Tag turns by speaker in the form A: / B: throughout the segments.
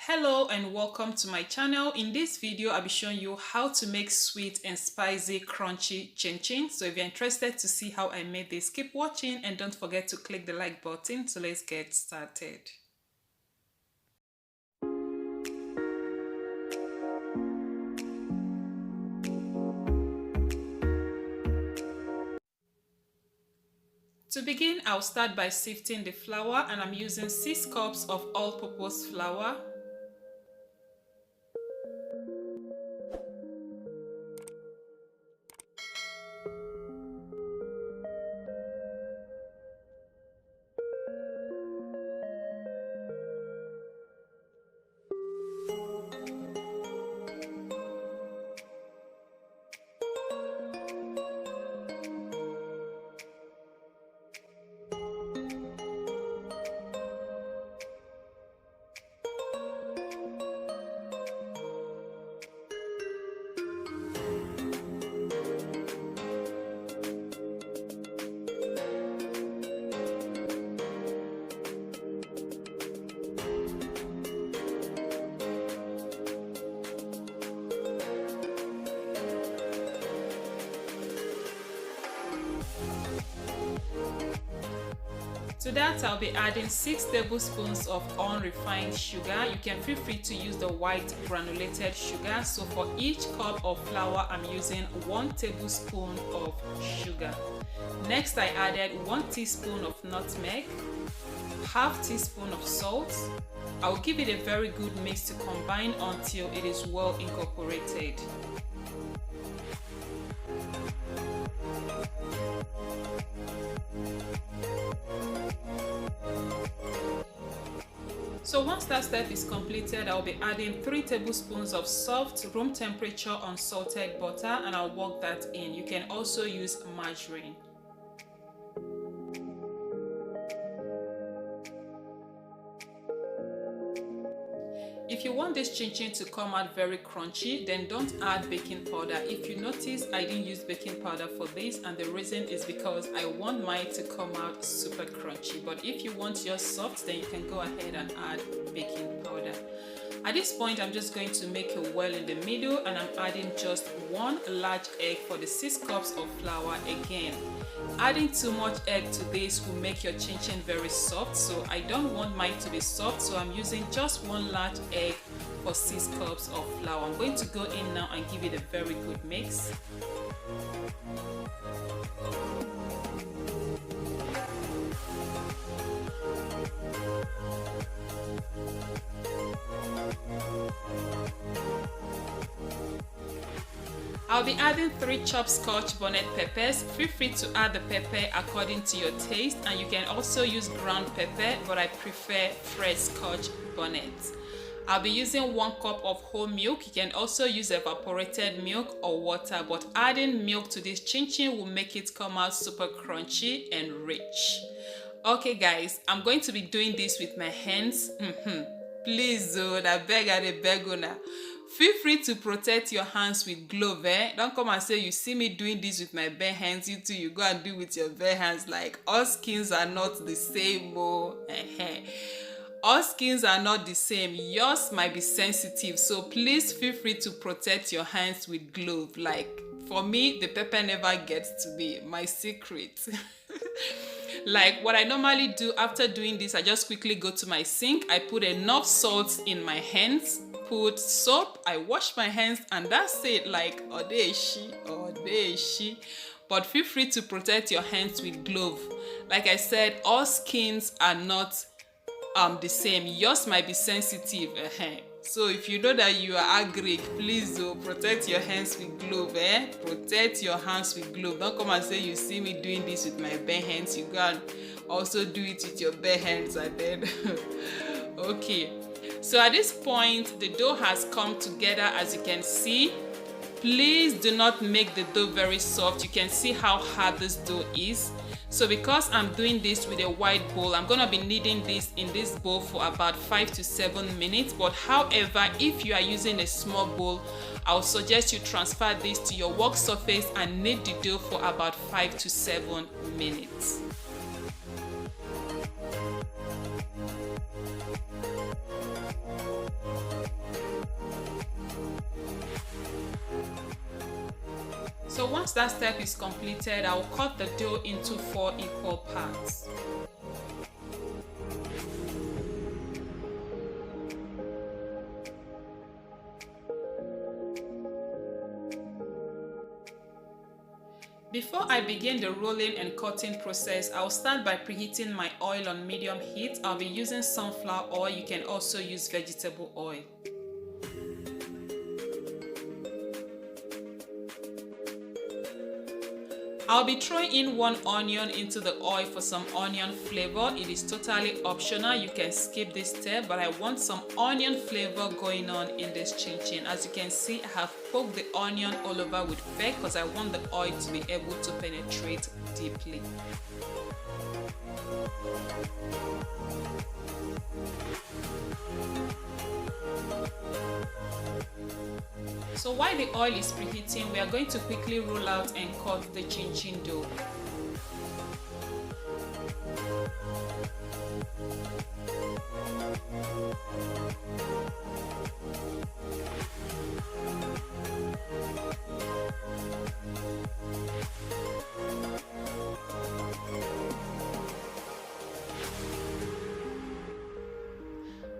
A: Hello and welcome to my channel. In this video I'll be showing you how to make sweet and spicy crunchy chin-chin. So if you're interested to see how I made this, keep watching and don't forget to click the like button. So let's get started. To begin, I'll start by sifting the flour, and I'm using 6 cups of all-purpose flour. To that, I'll be adding 6 tablespoons of unrefined sugar. You can feel free to use the white granulated sugar. So for each cup of flour, I'm using 1 tablespoon of sugar. Next, I added 1 teaspoon of nutmeg, half teaspoon of salt. I'll give it a very good mix to combine until it is well incorporated. So once that step is completed, I'll be adding 3 tablespoons of soft room temperature unsalted butter, and I'll work that in. You can also use margarine. If you want this chin-chin to come out very crunchy, then don't add baking powder. If you notice, I didn't use baking powder for this, and the reason is because I want mine to come out super crunchy. But if you want yours soft, then you can go ahead and add baking powder. At this point, I'm just going to make a well in the middle, and I'm adding just 1 large egg for the 6 cups of flour. Again, adding too much egg to this will make your chin-chin very soft, so I don't want mine to be soft, so I'm using just 1 large egg for 6 cups of flour. I'm going to go in now and give it a very good mix. I'll be adding 3 chopped Scotch bonnet peppers. Feel free to add the pepper according to your taste, and you can also use ground pepper, but I prefer fresh Scotch bonnet. I'll be using 1 cup of whole milk. You can also use evaporated milk or water, but adding milk to this chin-chin will make it come out super crunchy and rich. Okay guys, I'm going to be doing this with my hands. Please, I beg una. Feel free to protect your hands with gloves, Don't come and say you see me doing this with my bare hands, you too, you go and do it with your bare hands. Like, all skins are not the same, All skins are not the same. Yours might be sensitive, so please feel free to protect your hands with gloves. Like, for me, the pepper never gets to be my secret. Like, what I normally do after doing this, I just quickly go to my sink, I put enough salt in my hands, put soap, I wash my hands, and that's it. Like, odeshi. But feel free to protect your hands with gloves. Like I said, all skins are not the same. Yours might be sensitive, So if you know that you are agric, please protect your hands with gloves, Protect your hands with gloves. Don't come and say you see me doing this with my bare hands. You go and also do it with your bare hands, and then okay. So at this point, the dough has come together, as you can see. Please do not make the dough very soft. You can see how hard this dough is. So because I'm doing this with a wide bowl, I'm gonna be kneading this in this bowl for about 5 to 7 minutes. But however, if you are using a small bowl, I would suggest you transfer this to your work surface and knead the dough for about 5 to 7 minutes. So once that step is completed, I will cut the dough into 4 equal parts. Before I begin the rolling and cutting process, I'll start by preheating my oil on medium heat. I'll be using sunflower oil. You can also use vegetable oil. I'll be throwing in 1 onion into the oil for some onion flavor. It is totally optional. You can skip this step, but I want some onion flavor going on in this chin chin. As you can see, I have poked the onion all over with veg because I want the oil to be able to penetrate deeply. So while the oil is preheating, we are going to quickly roll out and cut the chin chin dough.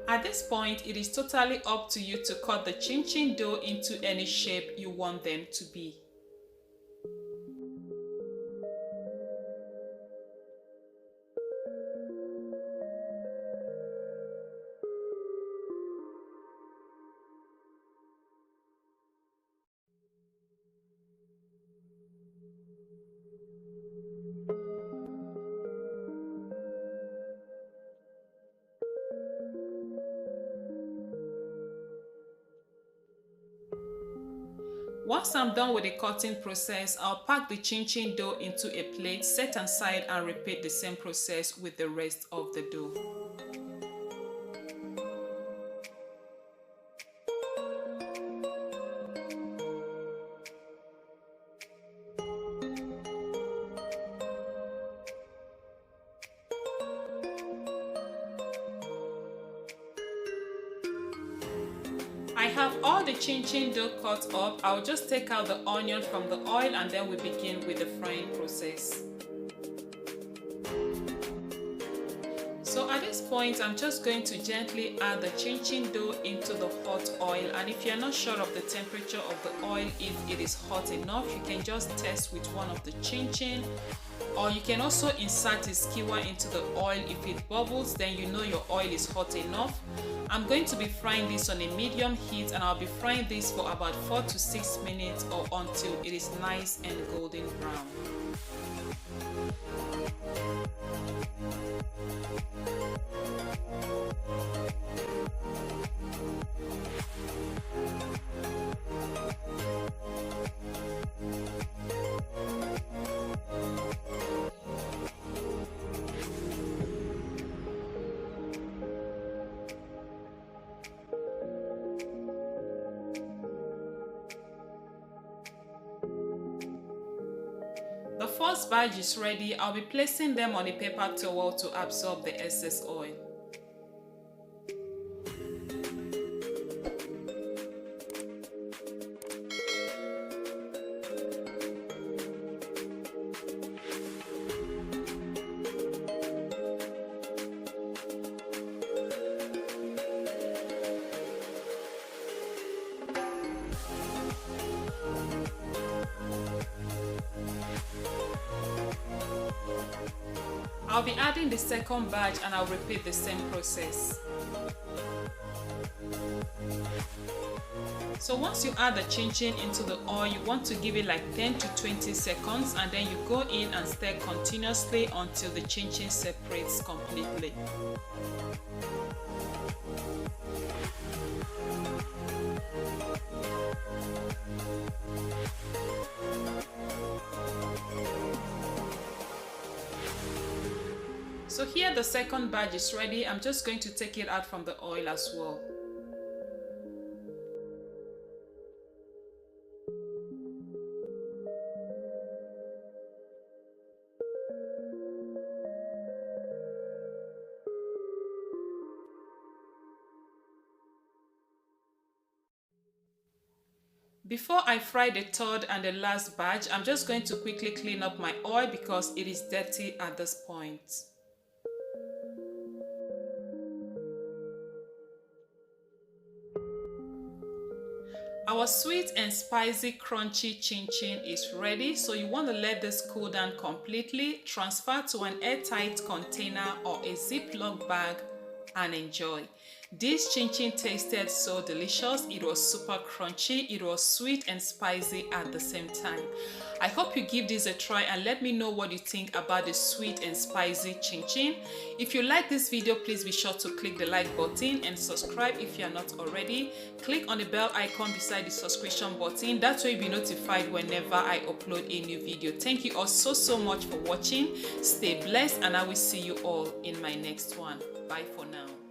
A: At this point, it is totally up to you to cut the chin chin dough into any shape you want them to be. Once I'm done with the cutting process, I'll pack the chin chin dough into a plate, set aside, and repeat the same process with the rest of the dough. I have all the chin chin dough cut up. I'll just take out the onion from the oil and then we begin with the frying process. So at this point, I'm just going to gently add the chin chin dough into the hot oil, and if you're not sure of the temperature of the oil, if it is hot enough, you can just test with one of the chin chin, or you can also insert a skewer into the oil. If it bubbles, then you know your oil is hot enough. I'm going to be frying this on a medium heat, and I'll be frying this for about 4 to 6 minutes or until it is nice and golden brown. The first batch is ready. I'll be placing them on a paper towel to absorb the excess oil. I'll be adding the second batch and I'll repeat the same process. So once you add the chin chin into the oil, you want to give it like 10 to 20 seconds, and then you go in and stir continuously until the chin chin separates completely. So here the second batch is ready. I'm just going to take it out from the oil as well. Before I fry the third and the last batch, I'm just going to quickly clean up my oil because it is dirty at this point. Our sweet and spicy crunchy chin chin is ready, so you want to let this cool down completely, transfer to an airtight container or a Ziploc bag and enjoy. This chin chin tasted so delicious. It was super crunchy, it was sweet and spicy at the same time. I hope you give this a try and let me know what you think about the sweet and spicy chin chin. If you like this video, please be sure to click the like button and subscribe if you are not already. Click on the bell icon beside the subscription button. That way you'll be notified whenever I upload a new video. Thank you all so much for watching. Stay blessed and I will see you all in my next one. Bye for now.